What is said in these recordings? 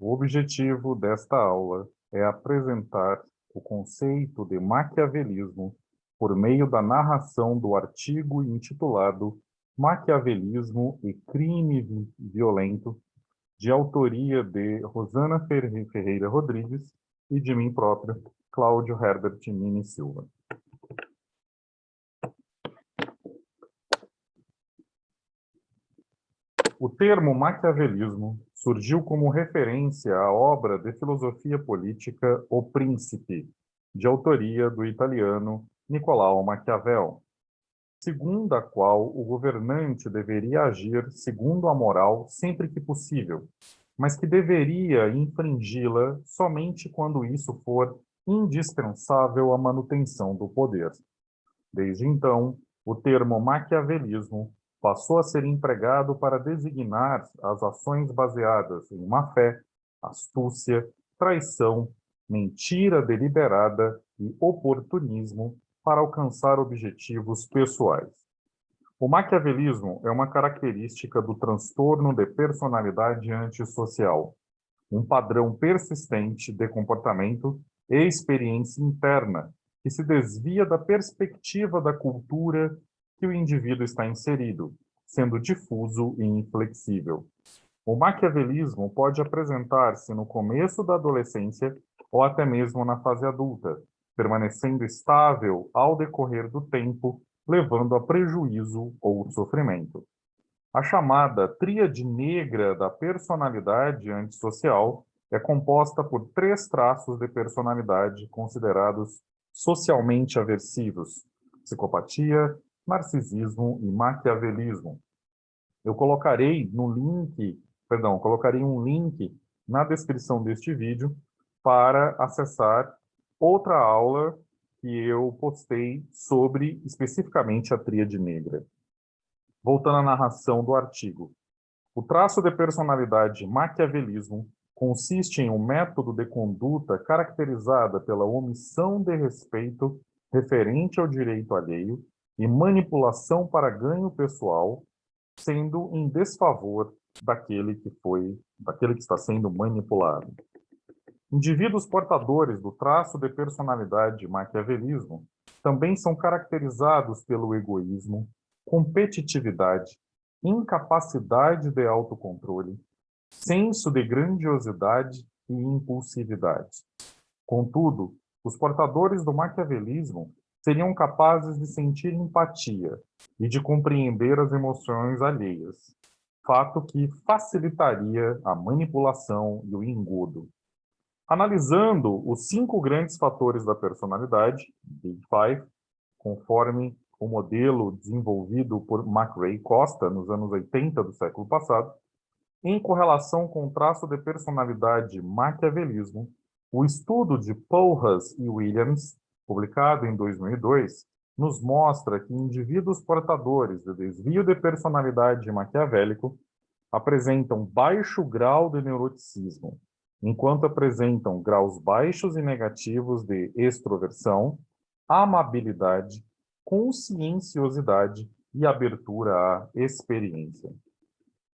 O objetivo desta aula é apresentar o conceito de maquiavelismo por meio da narração do artigo intitulado Maquiavelismo e Crime Violento, de autoria de Rosana Ferreira Rodrigues e de mim próprio, Cláudio Herbert Nini Silva. O termo maquiavelismo surgiu como referência à obra de filosofia política O Príncipe, de autoria do italiano Niccolò Maquiavel, segundo a qual o governante deveria agir segundo a moral sempre que possível, mas que deveria infringi-la somente quando isso for indispensável à manutenção do poder. Desde então, o termo maquiavelismo passou a ser empregado para designar as ações baseadas em má-fé, astúcia, traição, mentira deliberada e oportunismo para alcançar objetivos pessoais. O maquiavelismo é uma característica do transtorno de personalidade antissocial, um padrão persistente de comportamento e experiência interna que se desvia da perspectiva da cultura que o indivíduo está inserido, sendo difuso e inflexível. O maquiavelismo pode apresentar-se no começo da adolescência ou até mesmo na fase adulta, permanecendo estável ao decorrer do tempo, levando a prejuízo ou sofrimento. A chamada tríade negra da personalidade antissocial é composta por 3 traços de personalidade considerados socialmente aversivos: psicopatia, narcisismo e maquiavelismo. Eu colocarei um link na descrição deste vídeo para acessar outra aula que eu postei sobre especificamente a tríade negra. Voltando à narração do artigo. O traço de personalidade maquiavelismo consiste em um método de conduta caracterizada pela omissão de respeito referente ao direito alheio e manipulação para ganho pessoal, sendo em desfavor daquele que está sendo manipulado. Indivíduos portadores do traço de personalidade maquiavelismo também são caracterizados pelo egoísmo, competitividade, incapacidade de autocontrole, senso de grandiosidade e impulsividade. Contudo, os portadores do maquiavelismo seriam capazes de sentir empatia e de compreender as emoções alheias, fato que facilitaria a manipulação e o engodo. Analisando os 5 grandes fatores da personalidade, Big Five, conforme o modelo desenvolvido por McRae Costa nos anos 80 do século passado, em correlação com o traço de personalidade maquiavelismo, o estudo de Polhas e Williams, publicado em 2002, nos mostra que indivíduos portadores de desvio de personalidade maquiavélico apresentam baixo grau de neuroticismo, enquanto apresentam graus baixos e negativos de extroversão, amabilidade, conscienciosidade e abertura à experiência.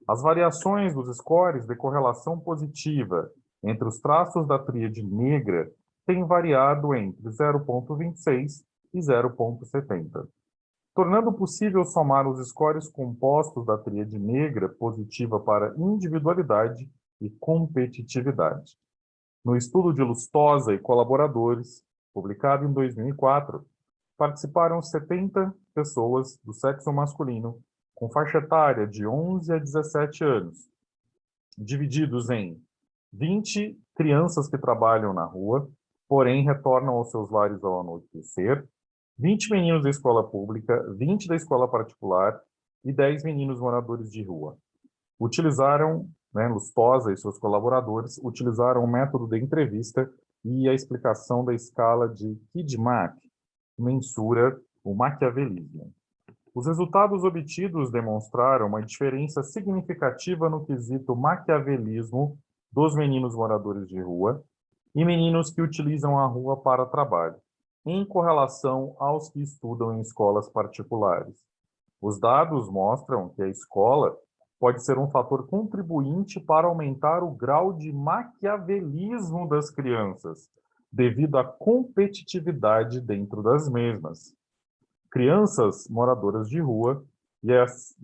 As variações dos scores de correlação positiva entre os traços da tríade negra têm variado entre 0,26 e 0,70, tornando possível somar os scores compostos da tríade negra positiva para individualidade e competitividade. No estudo de Lustosa e colaboradores, publicado em 2004, participaram 70 pessoas do sexo masculino com faixa etária de 11 a 17 anos, divididos em 20 crianças que trabalham na rua, porém retornam aos seus lares ao anoitecer, 20 meninos da escola pública, 20 da escola particular e 10 meninos moradores de rua. Lustosa e seus colaboradores utilizaram o método de entrevista e a explicação da escala de Kidmak, mensura o maquiavelismo. Os resultados obtidos demonstraram uma diferença significativa no quesito maquiavelismo dos meninos moradores de rua e meninos que utilizam a rua para trabalho, em correlação aos que estudam em escolas particulares. Os dados mostram que a escola pode ser um fator contribuinte para aumentar o grau de maquiavelismo das crianças, devido à competitividade dentro das mesmas. Crianças moradoras de rua e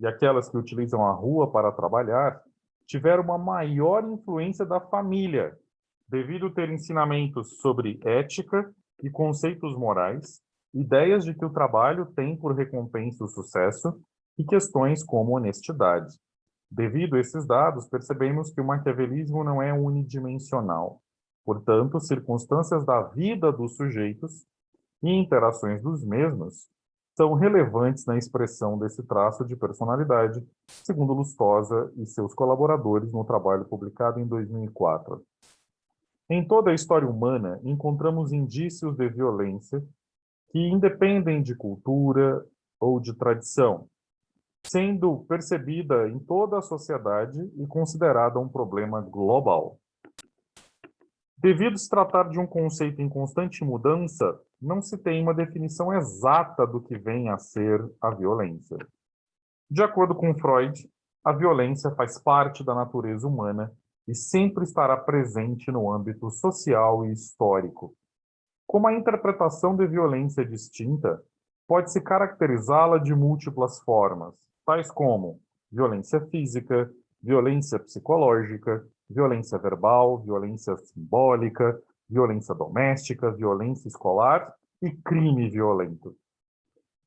aquelas que utilizam a rua para trabalhar tiveram uma maior influência da família, devido a ter ensinamentos sobre ética e conceitos morais, ideias de que o trabalho tem por recompensa o sucesso e questões como honestidade. Devido a esses dados, percebemos que o maquiavelismo não é unidimensional. Portanto, circunstâncias da vida dos sujeitos e interações dos mesmos são relevantes na expressão desse traço de personalidade, segundo Lustosa e seus colaboradores no trabalho publicado em 2004. Em toda a história humana, encontramos indícios de violência que independem de cultura ou de tradição, sendo percebida em toda a sociedade e considerada um problema global. Devido se tratar de um conceito em constante mudança, não se tem uma definição exata do que vem a ser a violência. De acordo com Freud, a violência faz parte da natureza humana e sempre estará presente no âmbito social e histórico. Como a interpretação de violência é distinta, pode-se caracterizá-la de múltiplas formas, tais como violência física, violência psicológica, violência verbal, violência simbólica, violência doméstica, violência escolar e crime violento.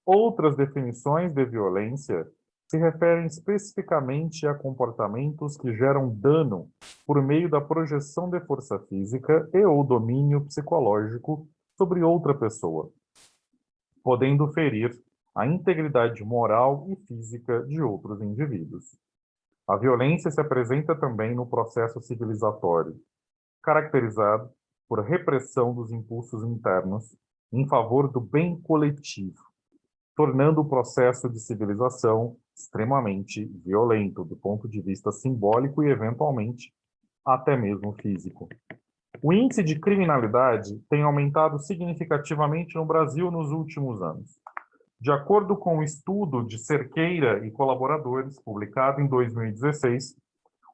Outras definições de violência se referem especificamente a comportamentos que geram dano por meio da projeção de força física e ou domínio psicológico sobre outra pessoa, podendo ferir a integridade moral e física de outros indivíduos. A violência se apresenta também no processo civilizatório, caracterizado por repressão dos impulsos internos em favor do bem coletivo, tornando o processo de civilização extremamente violento do ponto de vista simbólico e, eventualmente, até mesmo físico. O índice de criminalidade tem aumentado significativamente no Brasil nos últimos anos. De acordo com o estudo de Cerqueira e colaboradores, publicado em 2016,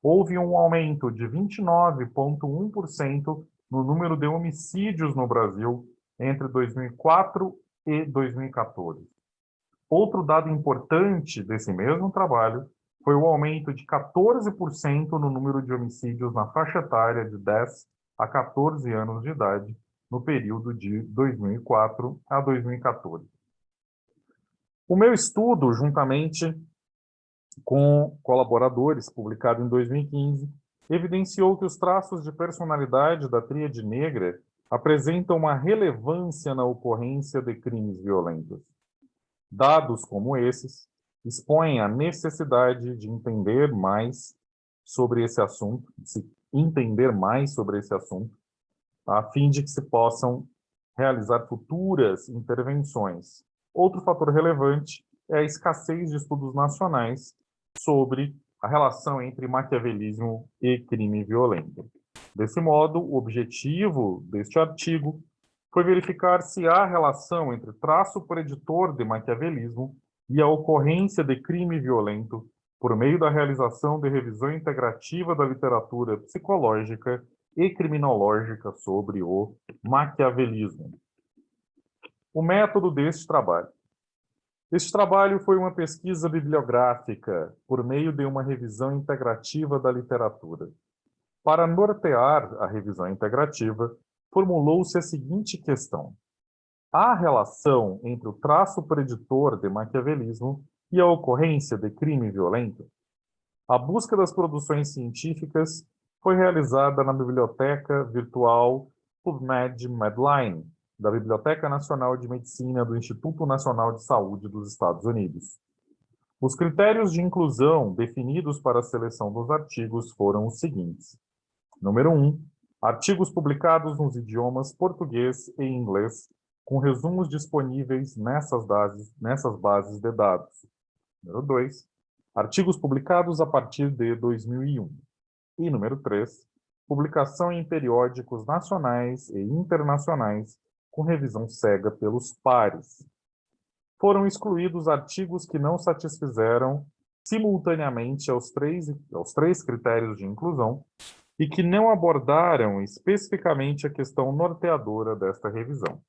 houve um aumento de 29,1% no número de homicídios no Brasil entre 2004 e 2014. Outro dado importante desse mesmo trabalho foi o aumento de 14% no número de homicídios na faixa etária de 10 a 14 anos de idade, no período de 2004 a 2014. O meu estudo, juntamente com colaboradores, publicado em 2015, evidenciou que os traços de personalidade da tríade negra apresentam uma relevância na ocorrência de crimes violentos. Dados como esses expõem a necessidade de entender mais sobre esse assunto, a fim de que se possam realizar futuras intervenções. Outro fator relevante é a escassez de estudos nacionais sobre a relação entre maquiavelismo e crime violento. Desse modo, o objetivo deste artigo foi verificar se há relação entre traço preditor de maquiavelismo e a ocorrência de crime violento por meio da realização de revisão integrativa da literatura psicológica e criminológica sobre o maquiavelismo. O método deste trabalho. Este trabalho foi uma pesquisa bibliográfica por meio de uma revisão integrativa da literatura. Para nortear a revisão integrativa, formulou-se a seguinte questão: há relação entre o traço preditor de maquiavelismo e a ocorrência de crime violento? A busca das produções científicas foi realizada na biblioteca virtual PubMed Medline, da Biblioteca Nacional de Medicina do Instituto Nacional de Saúde dos Estados Unidos. Os critérios de inclusão definidos para a seleção dos artigos foram os seguintes. Número 1. Artigos publicados nos idiomas português e inglês, com resumos disponíveis nessas bases de dados. Número 2. Artigos publicados a partir de 2001. E número 3. Publicação em periódicos nacionais e internacionais, com revisão cega pelos pares. Foram excluídos artigos que não satisfizeram simultaneamente aos três critérios de inclusão e que não abordaram especificamente a questão norteadora desta revisão.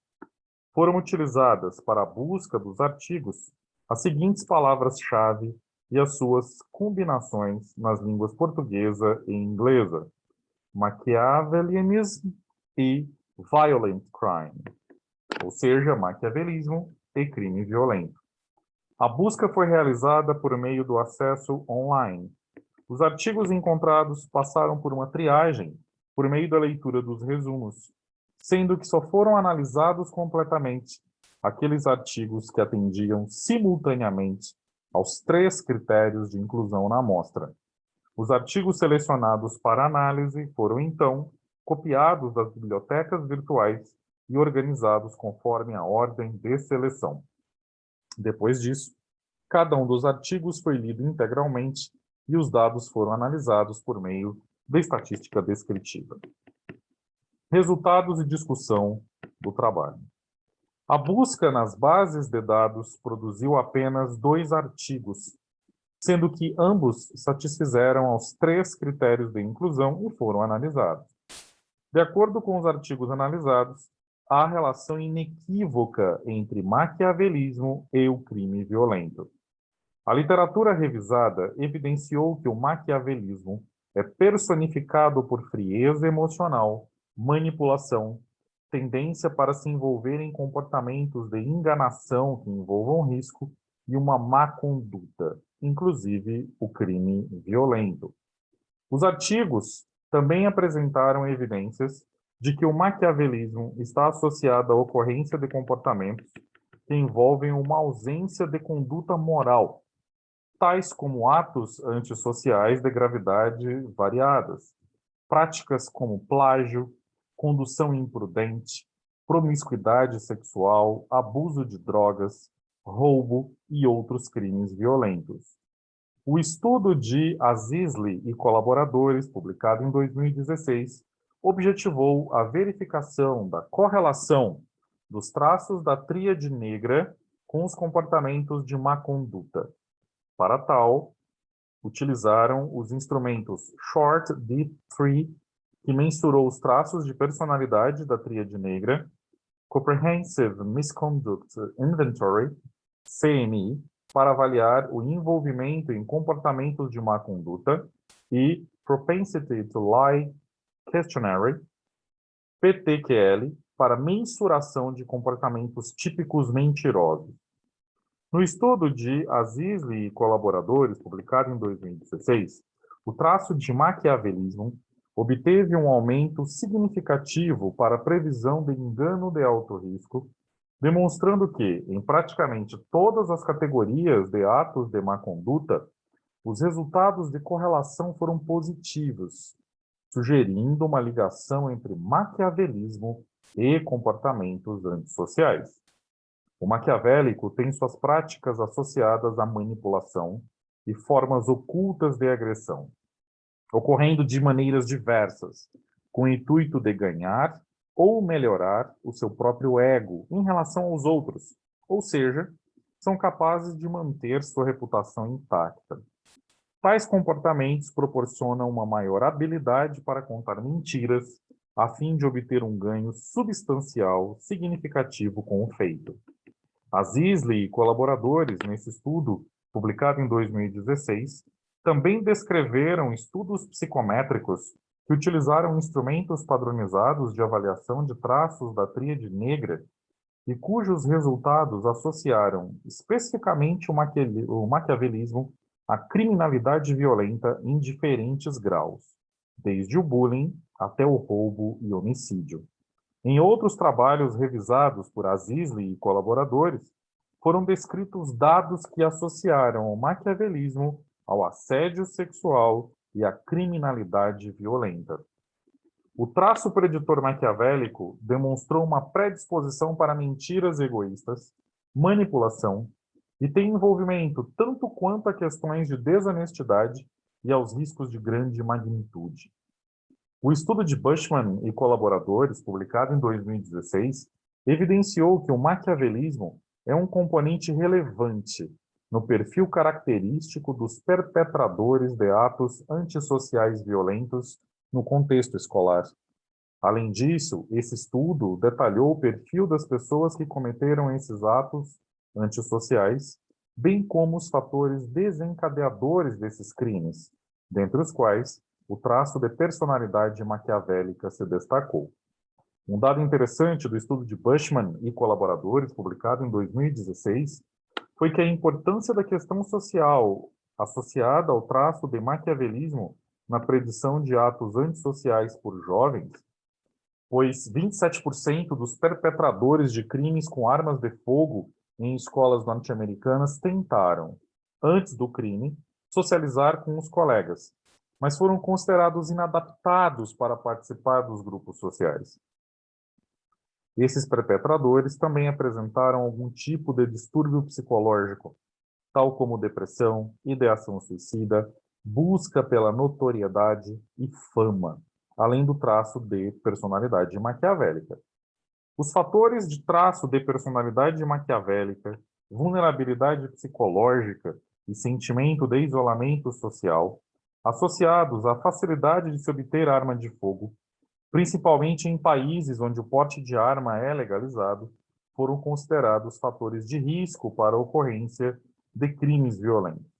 Foram utilizadas para a busca dos artigos as seguintes palavras-chave e as suas combinações nas línguas portuguesa e inglesa: Machiavellianism e violent crime, ou seja, maquiavelismo e crime violento. A busca foi realizada por meio do acesso online. Os artigos encontrados passaram por uma triagem por meio da leitura dos resumos, sendo que só foram analisados completamente aqueles artigos que atendiam simultaneamente aos três critérios de inclusão na amostra. Os artigos selecionados para análise foram, então, copiados das bibliotecas virtuais e organizados conforme a ordem de seleção. Depois disso, cada um dos artigos foi lido integralmente e os dados foram analisados por meio da estatística descritiva. Resultados e discussão do trabalho. A busca nas bases de dados produziu apenas 2 artigos, sendo que ambos satisfizeram aos 3 critérios de inclusão e foram analisados. De acordo com os artigos analisados, há relação inequívoca entre maquiavelismo e o crime violento. A literatura revisada evidenciou que o maquiavelismo é personificado por frieza emocional, manipulação, tendência para se envolver em comportamentos de enganação que envolvam risco e uma má conduta, inclusive o crime violento. Os artigos também apresentaram evidências de que o maquiavelismo está associado à ocorrência de comportamentos que envolvem uma ausência de conduta moral, tais como atos antissociais de gravidade variadas, práticas como plágio, condução imprudente, promiscuidade sexual, abuso de drogas, roubo e outros crimes violentos. O estudo de Azizli e colaboradores, publicado em 2016, objetivou a verificação da correlação dos traços da tríade negra com os comportamentos de má conduta. Para tal, utilizaram os instrumentos Short Deep Tree, que mensurou os traços de personalidade da tríade negra, Comprehensive Misconduct Inventory, CMI, para avaliar o envolvimento em comportamentos de má conduta, e Propensity to Lie Questionnaire, PTQL, para mensuração de comportamentos típicos mentirosos. No estudo de Azizli e colaboradores, publicado em 2016, o traço de maquiavelismo obteve um aumento significativo para a previsão de engano de alto risco, demonstrando que, em praticamente todas as categorias de atos de má conduta, os resultados de correlação foram positivos, sugerindo uma ligação entre maquiavelismo e comportamentos antissociais. O maquiavélico tem suas práticas associadas à manipulação e formas ocultas de agressão, ocorrendo de maneiras diversas, com o intuito de ganhar ou melhorar o seu próprio ego em relação aos outros, ou seja, são capazes de manter sua reputação intacta. Tais comportamentos proporcionam uma maior habilidade para contar mentiras, a fim de obter um ganho substancial significativo com o feito. Azizli e colaboradores, nesse estudo, publicado em 2016, também descreveram estudos psicométricos que utilizaram instrumentos padronizados de avaliação de traços da tríade negra e cujos resultados associaram especificamente o maquiavelismo à criminalidade violenta em diferentes graus, desde o bullying até o roubo e homicídio. Em outros trabalhos revisados por Azizli e colaboradores, foram descritos dados que associaram o maquiavelismo ao assédio sexual e à criminalidade violenta. O traço preditor maquiavélico demonstrou uma predisposição para mentiras egoístas, manipulação e tem envolvimento tanto quanto a questões de desonestidade e aos riscos de grande magnitude. O estudo de Bushman e colaboradores, publicado em 2016, evidenciou que o maquiavelismo é um componente relevante no perfil característico dos perpetradores de atos antissociais violentos no contexto escolar. Além disso, esse estudo detalhou o perfil das pessoas que cometeram esses atos antissociais, bem como os fatores desencadeadores desses crimes, dentre os quais o traço de personalidade maquiavélica se destacou. Um dado interessante do estudo de Bushman e colaboradores, publicado em 2016, foi que a importância da questão social associada ao traço de maquiavelismo na predição de atos antissociais por jovens, pois 27% dos perpetradores de crimes com armas de fogo em escolas norte-americanas tentaram, antes do crime, socializar com os colegas, mas foram considerados inadaptados para participar dos grupos sociais. Esses perpetradores também apresentaram algum tipo de distúrbio psicológico, tal como depressão, ideação suicida, busca pela notoriedade e fama, além do traço de personalidade maquiavélica. Os fatores de traço de personalidade maquiavélica, vulnerabilidade psicológica e sentimento de isolamento social, associados à facilidade de se obter arma de fogo, principalmente em países onde o porte de arma é legalizado, foram considerados fatores de risco para a ocorrência de crimes violentos.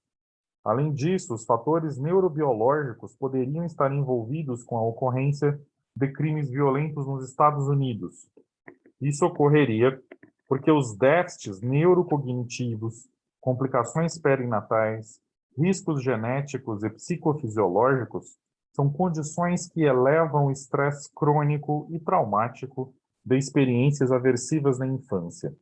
Além disso, os fatores neurobiológicos poderiam estar envolvidos com a ocorrência de crimes violentos nos Estados Unidos. Isso ocorreria porque os déficits neurocognitivos, complicações perinatais, riscos genéticos e psicofisiológicos são condições que elevam o estresse crônico e traumático de experiências aversivas na infância,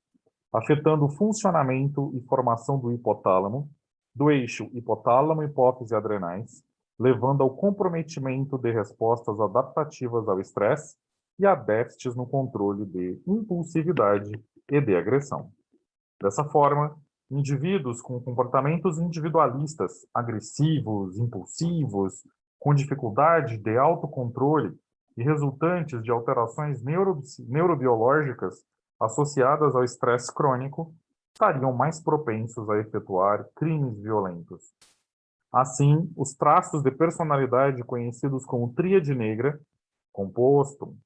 afetando o funcionamento e formação do hipotálamo, do eixo hipotálamo-hipófise adrenais, levando ao comprometimento de respostas adaptativas ao estresse e a déficits no controle de impulsividade e de agressão. Dessa forma, indivíduos com comportamentos individualistas, agressivos, impulsivos, com dificuldade de autocontrole e resultantes de alterações neurobiológicas associadas ao estresse crônico, estariam mais propensos a efetuar crimes violentos. Assim, os traços de personalidade conhecidos como tríade negra, composto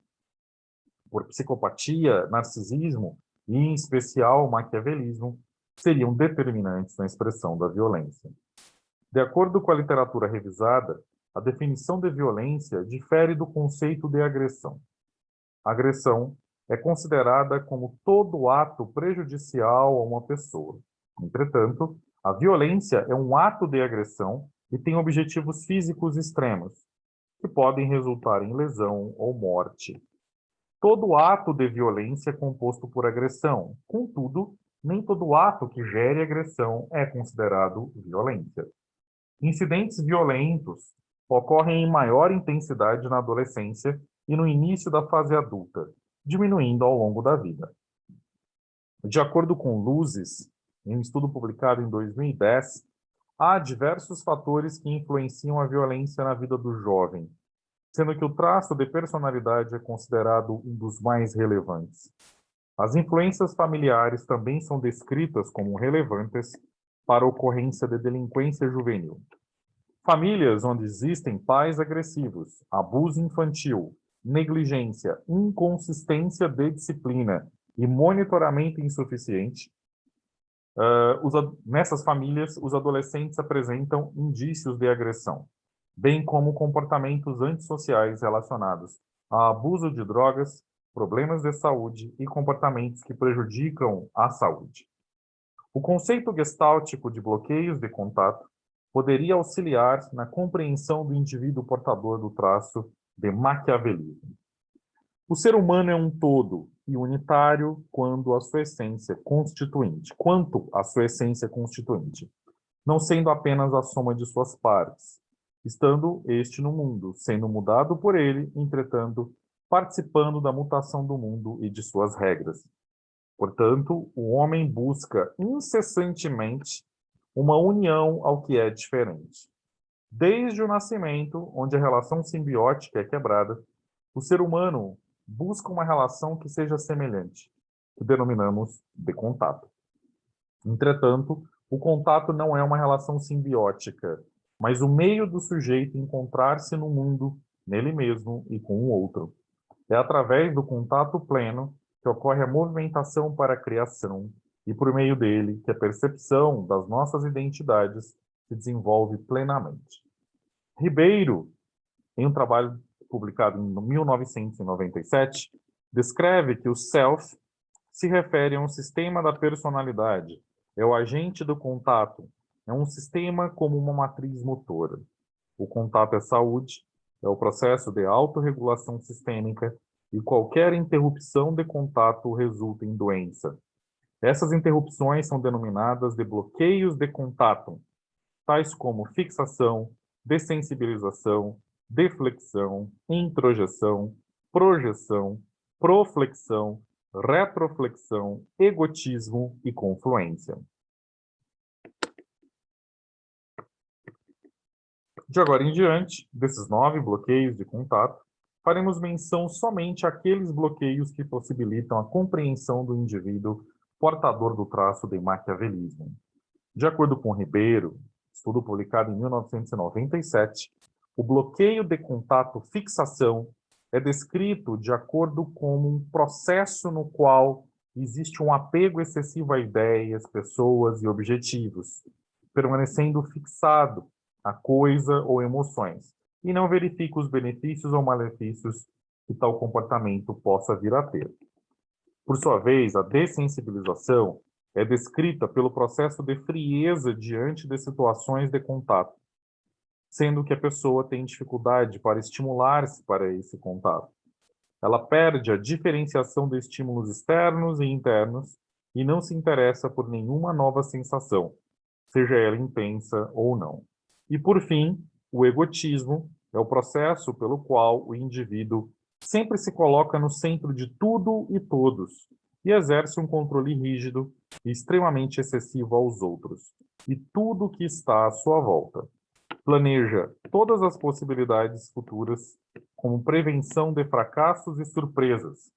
por psicopatia, narcisismo e, em especial, maquiavelismo, seriam determinantes na expressão da violência. De acordo com a literatura revisada, a definição de violência difere do conceito de agressão. A agressão é considerada como todo ato prejudicial a uma pessoa. Entretanto, a violência é um ato de agressão e tem objetivos físicos extremos, que podem resultar em lesão ou morte. Todo ato de violência é composto por agressão. Contudo, nem todo ato que gere agressão é considerado violência. Incidentes violentos ocorrem em maior intensidade na adolescência e no início da fase adulta, diminuindo ao longo da vida. De acordo com Luzes, em um estudo publicado em 2010, há diversos fatores que influenciam a violência na vida do jovem, sendo que o traço de personalidade é considerado um dos mais relevantes. As influências familiares também são descritas como relevantes para a ocorrência de delinquência juvenil. Famílias onde existem pais agressivos, abuso infantil, negligência, inconsistência de disciplina e monitoramento insuficiente, nessas famílias, os adolescentes apresentam indícios de agressão, bem como comportamentos antissociais relacionados a abuso de drogas, problemas de saúde e comportamentos que prejudicam a saúde. O conceito gestáltico de bloqueios de contato poderia auxiliar na compreensão do indivíduo portador do traço de maquiavelismo. O ser humano é um todo e unitário quanto à sua essência constituinte, não sendo apenas a soma de suas partes, estando este no mundo, sendo mudado por ele, entretanto, participando da mutação do mundo e de suas regras. Portanto, o homem busca incessantemente uma união ao que é diferente. Desde o nascimento, onde a relação simbiótica é quebrada, o ser humano busca uma relação que seja semelhante, que denominamos de contato. Entretanto, O contato não é uma relação simbiótica, mas o meio do sujeito encontrar-se no mundo, nele mesmo e com o outro. É através do contato pleno que ocorre a movimentação para a criação e por meio dele que a percepção das nossas identidades se desenvolve plenamente. Ribeiro, em um trabalho publicado em 1997, descreve que o self se refere a um sistema da personalidade, é o agente do contato, é um sistema como uma matriz motora. O contato é saúde, é o processo de autorregulação sistêmica e qualquer interrupção de contato resulta em doença. Essas interrupções são denominadas de bloqueios de contato, tais como fixação, dessensibilização, deflexão, introjeção, projeção, proflexão, retroflexão, egotismo e confluência. De agora em diante, desses 9 bloqueios de contato, faremos menção somente àqueles bloqueios que possibilitam a compreensão do indivíduo portador do traço de maquiavelismo. De acordo com Ribeiro, estudo publicado em 1997, o bloqueio de contato-fixação é descrito de acordo com um processo no qual existe um apego excessivo a ideias, pessoas e objetivos, permanecendo fixado a coisa ou emoções, e não verifica os benefícios ou malefícios que tal comportamento possa vir a ter. Por sua vez, a dessensibilização é descrita pelo processo de frieza diante de situações de contato, sendo que a pessoa tem dificuldade para estimular-se para esse contato. Ela perde a diferenciação de estímulos externos e internos e não se interessa por nenhuma nova sensação, seja ela intensa ou não. E, por fim, o egotismo é o processo pelo qual o indivíduo sempre se coloca no centro de tudo e todos e exerce um controle rígido e extremamente excessivo aos outros e tudo que está à sua volta. Planeja todas as possibilidades futuras como prevenção de fracassos e surpresas.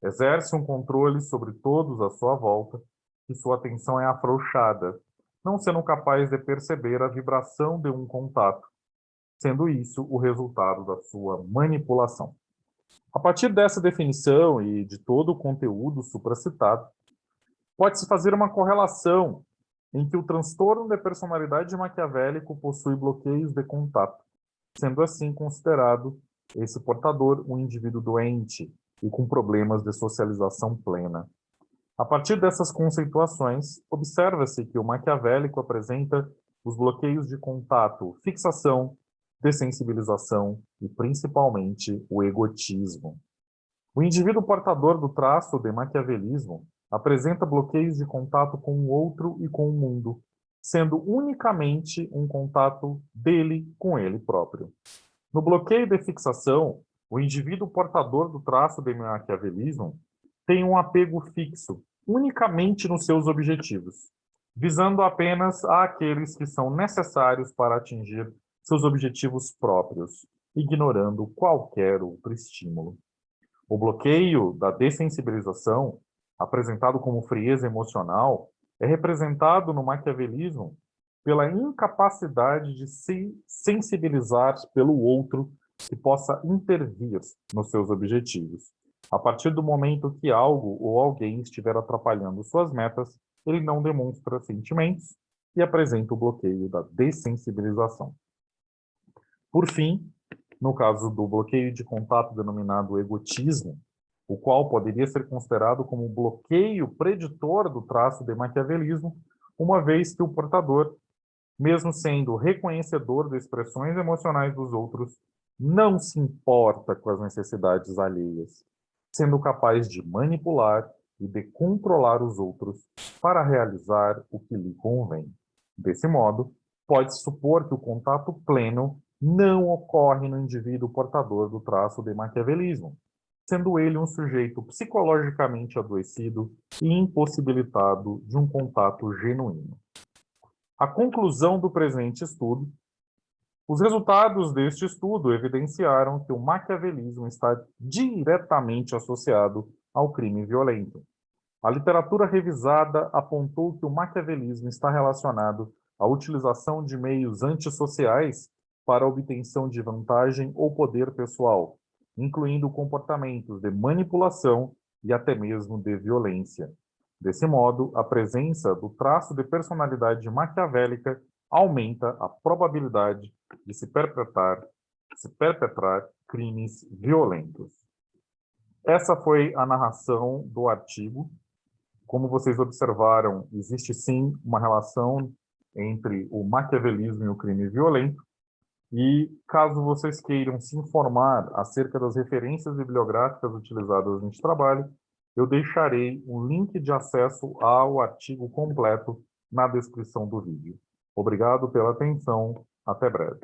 Exerce um controle sobre todos à sua volta e sua atenção é afrouxada, não sendo capaz de perceber a vibração de um contato, sendo isso o resultado da sua manipulação. A partir dessa definição e de todo o conteúdo supracitado, pode-se fazer uma correlação em que o transtorno de personalidade maquiavélico possui bloqueios de contato, sendo assim considerado esse portador um indivíduo doente e com problemas de socialização plena. A partir dessas conceituações, observa-se que o maquiavélico apresenta os bloqueios de contato, fixação, dessensibilização e, principalmente, o egotismo. O indivíduo portador do traço de maquiavelismo apresenta bloqueios de contato com o outro e com o mundo, sendo unicamente um contato dele com ele próprio. No bloqueio de fixação, o indivíduo portador do traço de maquiavelismo tem um apego fixo, unicamente nos seus objetivos, visando apenas àqueles que são necessários para atingir seus objetivos próprios, ignorando qualquer outro estímulo. O bloqueio da dessensibilização, apresentado como frieza emocional, é representado no maquiavelismo pela incapacidade de se sensibilizar pelo outro que possa intervir nos seus objetivos. A partir do momento que algo ou alguém estiver atrapalhando suas metas, ele não demonstra sentimentos e apresenta o bloqueio da dessensibilização. Por fim, no caso do bloqueio de contato denominado egotismo, o qual poderia ser considerado como um bloqueio preditor do traço de maquiavelismo, uma vez que o portador, mesmo sendo reconhecedor das expressões emocionais dos outros, não se importa com as necessidades alheias, sendo capaz de manipular e de controlar os outros para realizar o que lhe convém. Desse modo, pode-se supor que o contato pleno não ocorre no indivíduo portador do traço de maquiavelismo, sendo ele um sujeito psicologicamente adoecido e impossibilitado de um contato genuíno. A conclusão do presente estudo: os resultados deste estudo evidenciaram que o maquiavelismo está diretamente associado ao crime violento. A literatura revisada apontou que o maquiavelismo está relacionado à utilização de meios antissociais para a obtenção de vantagem ou poder pessoal, incluindo comportamentos de manipulação e até mesmo de violência. Desse modo, a presença do traço de personalidade maquiavélica aumenta a probabilidade de se perpetrar crimes violentos. Essa foi a narração do artigo. Como vocês observaram, existe sim uma relação entre o maquiavelismo e o crime violento. E caso vocês queiram se informar acerca das referências bibliográficas utilizadas neste trabalho, eu deixarei um link de acesso ao artigo completo na descrição do vídeo. Obrigado pela atenção. Até breve.